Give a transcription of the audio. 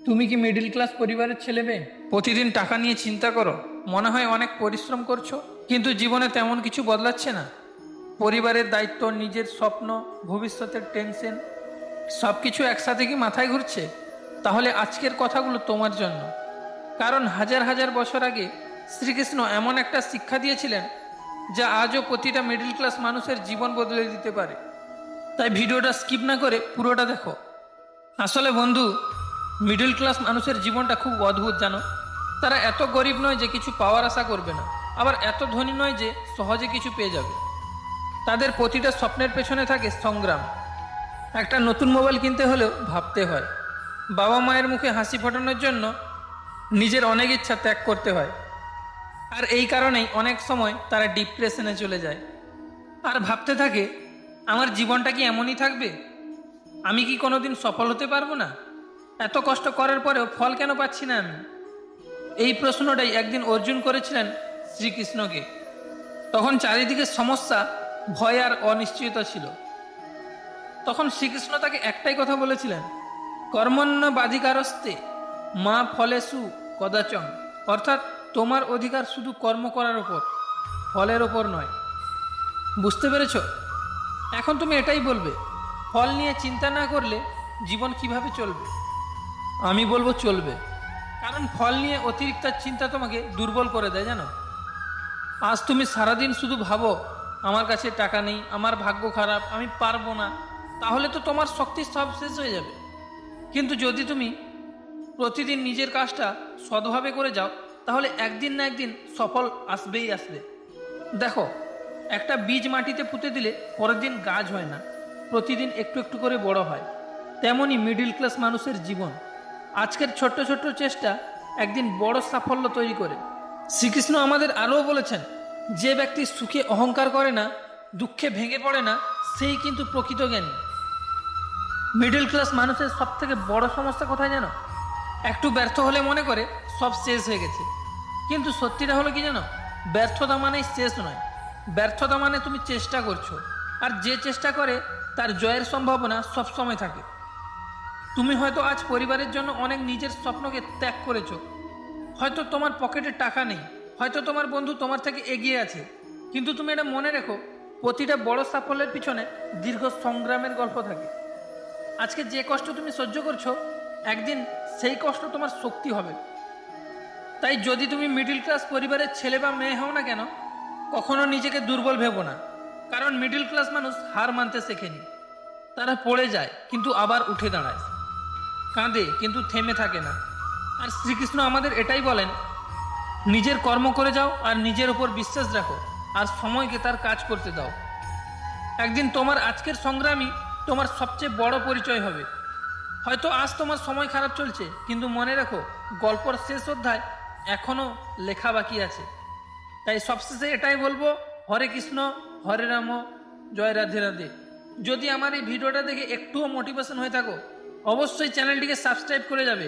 তুমি কি middle class পরিবারের ছেলে মেয়ে? প্রতিদিন টাকা নিয়ে চিন্তা করো, মনে হয় অনেক পরিশ্রম করছো, কিন্তু জীবনে তেমন কিছু বদলাচ্ছে না। পরিবারের দায়িত্ব, নিজের স্বপ্ন, ভবিষ্যতের টেনশন, সব কিছু একসাথে কি মাথায় ঘুরছে? তাহলে আজকের কথাগুলো তোমার জন্য। কারণ হাজার হাজার বছর আগে শ্রীকৃষ্ণ এমন একটা শিক্ষা দিয়েছিলেন যা আজও প্রতিটা মিডল ক্লাস মানুষের জীবন বদলে দিতে পারে। তাই ভিডিওটা স্কিপ না করে পুরোটা দেখো। আসলে বন্ধু, মিডল ক্লাস মানুষের জীবনটা খুব অদ্ভুত, জানো? তারা এত গরিব নয় যে কিছু পাওয়ার আশা করবে না, আবার এত ধনী নয় যে সহজে কিছু পেয়ে যাবে। তাদের প্রতিটা স্বপ্নের পেছনে থাকে সংগ্রাম। একটা নতুন মোবাইল কিনতে হলেও ভাবতে হয়, বাবা মায়ের মুখে হাসি ফোটানোর জন্য নিজের অনেক ইচ্ছা ত্যাগ করতে হয়। আর এই কারণেই অনেক সময় তারা ডিপ্রেশনে চলে যায় আর ভাবতে থাকে, আমার জীবনটা কি এমনই থাকবে? আমি কি কোনোদিন সফল হতে পারবো না? এত কষ্ট করার পরেও ফল কেন পাচ্ছি না আমি? এই প্রশ্নটাই একদিন অর্জুন করেছিলেন শ্রীকৃষ্ণকে। তখন চারিদিকে সমস্যা, ভয় আর অনিশ্চয়তা ছিল। তখন শ্রীকৃষ্ণ তাকে একটাই কথা বলেছিলেন, কর্মণ্য বাধিকারস্তে মা ফলেষু কদাচন। অর্থাৎ তোমার অধিকার শুধু কর্ম করার ওপর, ফলের ওপর নয়। বুঝতে পেরেছ? এখন তুমি এটাই বলবে, ফল নিয়ে চিন্তা না করলে জীবন কিভাবে চলবে? আমি বলবো চলবে, কারণ ফল নিয়ে অতিরিক্ত চিন্তা তোমাকে দুর্বল করে দেয়, জানো? আজ তুমি সারাদিন শুধু ভাবো, আমার কাছে টাকা নেই, আমার ভাগ্য খারাপ, আমি পারবো না, তাহলে তো তোমার শক্তি সব শেষ হয়ে যাবে। কিন্তু যদি তুমি প্রতিদিন নিজের কাজটা সৎভাবে করে যাও, তাহলে একদিন না একদিন সফল আসবেই আসবে। দেখো, একটা বীজ মাটিতে পুঁতে দিলে পরের দিন গাছ হয় না, প্রতিদিন একটু একটু করে বড় হয়। তেমনই মিডল ক্লাস মানুষের জীবন। আজকের ছোট্ট ছোট্ট চেষ্টা একদিন বড় সাফল্য তৈরি করে। শ্রীকৃষ্ণ আমাদের আরও বলেছেন, যে ব্যক্তি সুখে অহংকার করে না, দুঃখে ভেঙে পড়ে না, সেই কিন্তু প্রকৃত জ্ঞানী। মিডল ক্লাস মানুষের সব থেকে বড় সমস্যা কোথায় জানো? একটু ব্যর্থ হলে মনে করে সব শেষ হয়ে গেছে। কিন্তু সত্যিটা হলো কি জানো? ব্যর্থতা মানেই শেষ নয়। ব্যর্থতা মানে তুমি চেষ্টা করছো, আর যে চেষ্টা করে তার জয়ের সম্ভাবনা সবসময় থাকে। তুমি হয়তো আজ পরিবারের জন্য অনেক নিজের স্বপ্নকে ত্যাগ করেছো। হয়তো তোমার পকেটে টাকা নেই, হয়তো তোমার বন্ধু তোমার থেকে এগিয়ে আছে, কিন্তু তুমি এটা মনে রেখো, প্রতিটা বড় সাফল্যের পিছনে দীর্ঘ সংগ্রামের গল্প থাকে। আজকে যে কষ্ট তুমি সহ্য করছো, একদিন সেই কষ্ট তোমার শক্তি হবে। তাই যদি তুমি মিডল ক্লাস পরিবারের ছেলে বা মেয়ে হও না কেন, কখনো নিজেকে দুর্বল ভেবো না। কারণ মিডল ক্লাস মানুষ হার মানতে শেখেনি। তারা পড়ে যায় কিন্তু আবার উঠে দাঁড়ায়, কাঁদে কিন্তু থেমে থাকে না। আর শ্রীকৃষ্ণ আমাদের এটাই বলেন, নিজের কর্ম করে যাও আর নিজের উপর বিশ্বাস রাখো, আর সময়কে তার কাজ করতে দাও। একদিন তোমার আজকের সংগ্রামই তোমার সবচেয়ে বড় পরিচয় হবে। হয়তো আজ তোমার সময় খারাপ চলছে, কিন্তু মনে রাখো, গল্পর শেষ অধ্যায় এখনো লেখা বাকি আছে। তাই সবশেষে এটাই বলবো, হরে কৃষ্ণ, হরে রাম, জয় রাধে রাধে। যদি আমার এই ভিডিওটা দেখে একটুও মোটিভেশন হয়ে থাকো, অবশ্যই চ্যানেলটিকে সাবস্ক্রাইব করে যাবে।